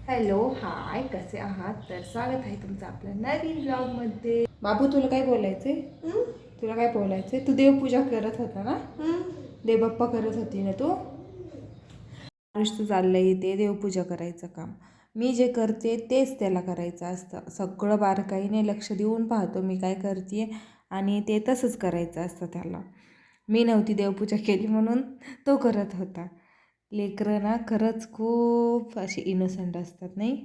Hello hi, कसे आहात? तर स्वागत आहे तुमचं आपल्या नवीन ब्लॉगमध्ये. बाबू तुला काय बोलायचंय? तुला काय बोलायचंय? तू देवपूजा करत होता ना? देवबाप्पा करत होती ना तू? आरुषचं चाललंय ते देवपूजा करायचं काम. मी जे करते तेच त्याला करायचं असतं. सगळं बारकाईने लक्ष देऊन पाहतो मी काय करते आणि ते तसंच करायचं असतं त्याला. मी नव्हती देवपूजा केली म्हणून तो करत होता. लेकरं ना खरंच खूप अशी इनोसंट असतात नाही.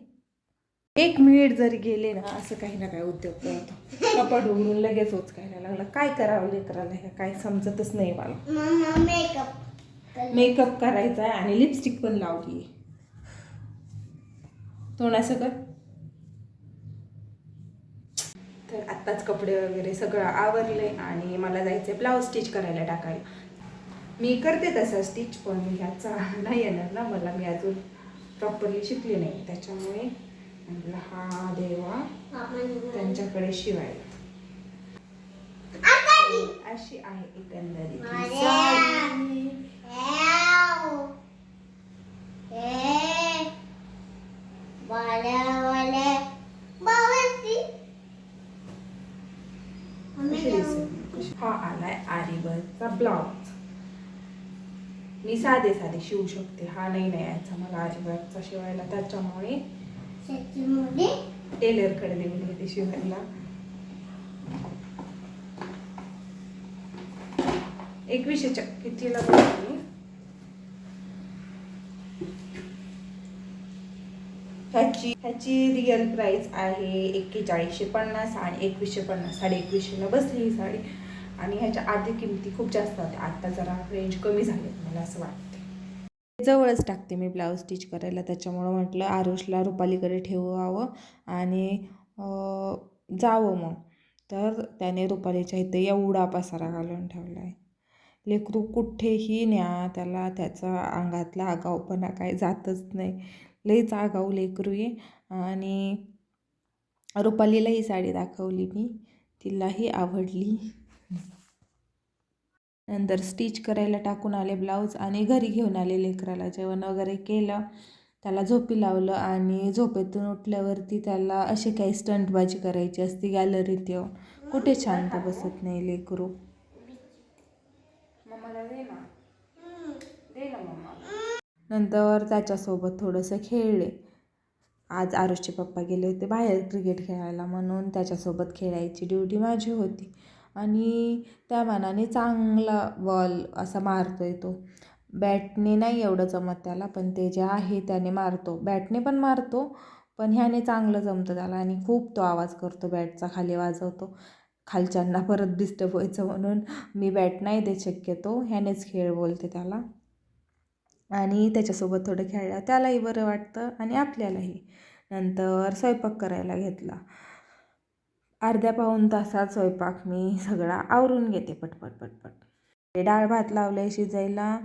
1 मिनिट जरी गेले ना असं काही ना काही उद्योग करतो. कपाट उघडून लगेच उचकायला लागला. काय करावं लेकराला हे काय समजतच नाही मला. मेकअप करायचा आहे आणि लिपस्टिक पण लावली. तोंडासकट तर आत्ताच कपडे वगैरे सगळं आवरले आणि मला जायचं ब्लाऊज स्टिच करायला टाकायला. मी करते तसं स्टिच, पण ह्याचा नाही येणार ना मला, मी अजून प्रॉपरली शिकले नाही. त्याच्यामुळे म्हटलं हा देवा त्यांच्याकडे शिवायला. अशी आहे एकंदरीत साडी. हा आलाय आरीवर्कचा ब्लाउज. मी साधे शिवू शकते, हा नाही यायचा मला आरीवर्कचा शिवायला. त्याच्यामुळे टेलरकडे देऊन येते शिवायला. 2100च्या कितीला बघते. ह्याची रिअल प्राइस आहे 4150 आणि 2150, 2150ला बसली ही साडी. आणि ह्याच्या आधी किमती खूप जास्त होत्या, आता जरा रेंज कमी झाली मला असं वाटते. जवळच टाकते मी ब्लाऊज स्टिच करायला, त्याच्यामुळं म्हटलं आरुषला रुपालीकडे ठेवावं आणि जावं मग. तर त्याने रुपालीच्या इथे एवढा पसारा घालून ठेवला आहे. लेकरू कुठेही न्या त्याला, त्याचा अंगातला आगाऊपणा काय जातच नाही. लईच आगाऊ लेकरू आहे. आणि रुपालीला ही साडी दाखवली मी, तिलाही आवडली. नंतर स्टिच करायला टाकून आले ब्लाऊज आणि घरी घेऊन आले लेकराला. जेवण वगैरे केलं, त्याला झोपी लावलं आणि झोपेतून उठल्यावरती त्याला असे काही स्टंटबाजी करायची असते गॅलरीत येऊन. कुठे शांत बसत नाही लेकरू. मम्माला दे ना, दे ना मम्मा. नंतर त्याच्यासोबत थोडंसं खेळले. आज आरुषचे पप्पा गेले होते बाहेर क्रिकेट खेळायला, म्हणून त्याच्यासोबत खेळायची ड्युटी माझी होती. आणि त्या मानाने चांगला बॉल असा मारतोय तो. बॅटने नाही एवढं जमत त्याला, पण ते जे आहे त्याने मारतो. बॅटने पण मारतो, पण ह्याने चांगलं जमतं त्याला. आणि खूप तो आवाज करतो बॅटचा, खाली वाजवतो. खालच्यांना परत डिस्टर्ब व्हायचं म्हणून मी बॅट नाही देत शक्यतो, ह्यानेच खेळ बोलते त्याला. आणि त्याच्यासोबत थोडं खेळलं त्यालाही बरं वाटतं आणि आपल्यालाही. नंतर स्वयंपाक करायला घेतला. अर्ध्या पाऊण तासात स्वयंपाक मी सगळा आवरून घेते पटपट. डाळ भात लावलं आहे शिजायला.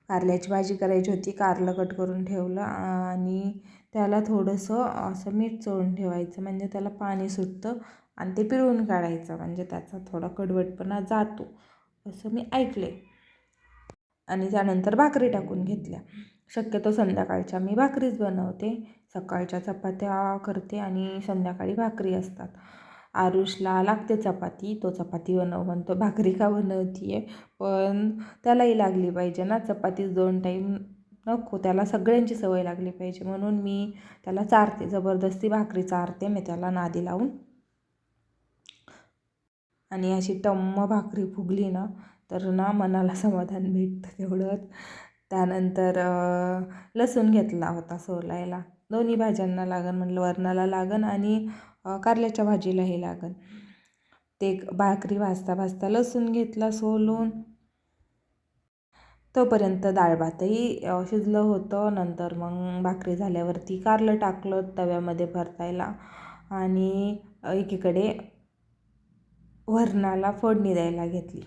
कारल्याची भाजी करायची होती, कारलं कट करून ठेवलं आणि त्याला थोडंसं असं मीठ चोळून ठेवायचं, म्हणजे त्याला पाणी सुटतं आणि ते पिळून काढायचं, म्हणजे त्याचा थोडा कडवटपणा जातो असं मी ऐकले. आणि त्यानंतर भाकरी टाकून घेतल्या. शक्यतो संध्याकाळच्या मी भाकरीच बनवते, सकाळच्या चपात्या करते आणि संध्याकाळी भाकरी असतात. आरुषला लागते चपाती, तो चपाती बनव म्हणतो. भाकरी का बनवते आहे, पण त्यालाही लागली पाहिजे ना चपातीच 2 टाईम. नको, त्याला सगळ्यांची सवय लागली पाहिजे म्हणून मी त्याला चारते, जबरदस्ती भाकरी चारते मी त्याला नादी लावून. आणि अशी टम्म भाकरी फुगली ना तर ना मनाला समाधान भेटतं तेवढंच. त्यानंतर लसूण घेतला होता सोलायला. दोन्ही भाज्यांना लागन म्हटलं, वरणाला लागन आणि कारल्याच्या भाजीलाही लागन. ते भाकरी भाजता लसूण घेतला सोलून. तोपर्यंत डाळ भातही शिजलं होतं. नंतर मग भाकरी झाल्यावरती कारलं टाकलं तव्यामध्ये परतायला आणि एकीकडे वरणाला फोडणी द्यायला घेतली.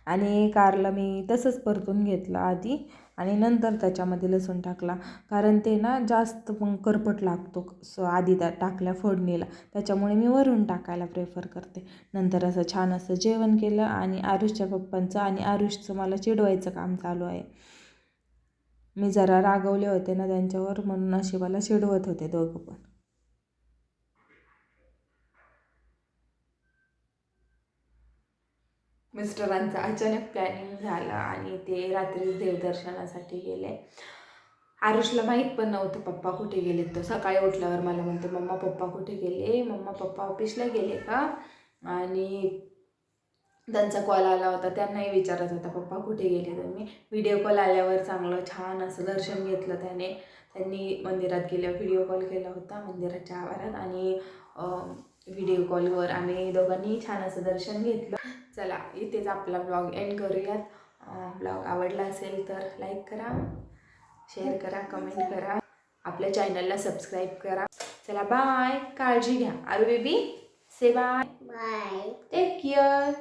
आणि कारलं मी तसंच परतून घेतलं आधी आणि नंतर त्याच्यामध्ये लसूण टाकला, कारण ते ना जास्त मग करपट लागतो आधी त्या टाकल्या फोडणीला, त्याच्यामुळे मी वरून टाकायला प्रेफर करते. नंतर असं छान असं जेवण केलं आणि आरुषच्या पप्पांचं आणि आरुषचं मला चिडवायचं काम चालू आहे. मी जरा रागवले होते ना त्यांच्यावर, म्हणून नशिबाला चिडवत होते दोघं पण. मिस्टरांचा अचानक प्लॅनिंग झाला आणि ते रात्री देवदर्शनासाठी गेले. आरुषला माहीत पण नव्हतं पप्पा कुठे गेले. तर सकाळी उठल्यावर मला म्हणते, मम्मा पप्पा कुठे गेले, मम्मा पप्पा ऑफिसला गेले का. आणि त्यांचा कॉल आला होता, त्यांनाही विचारत होता पप्पा कुठे गेले. तर मी व्हिडिओ कॉल आल्यावर चांगलं छान असं दर्शन घेतलं त्यांनी मंदिरात गेल्यावर व्हिडिओ कॉल केला होता मंदिराच्या आवारात. आणि व्हिडिओ कॉलवर आम्ही दोघांनी छान असं दर्शन घेतलं. चला इथेच आपला ब्लॉग एंड करूयात. ब्लॉग आवडला असेल तर लाईक करा, शेअर करा, कमेंट करा, आपल्या चॅनलला सबस्क्राईब करा. चला बाय, काळजी घ्या. Aaru baby say bye. Bye, take care.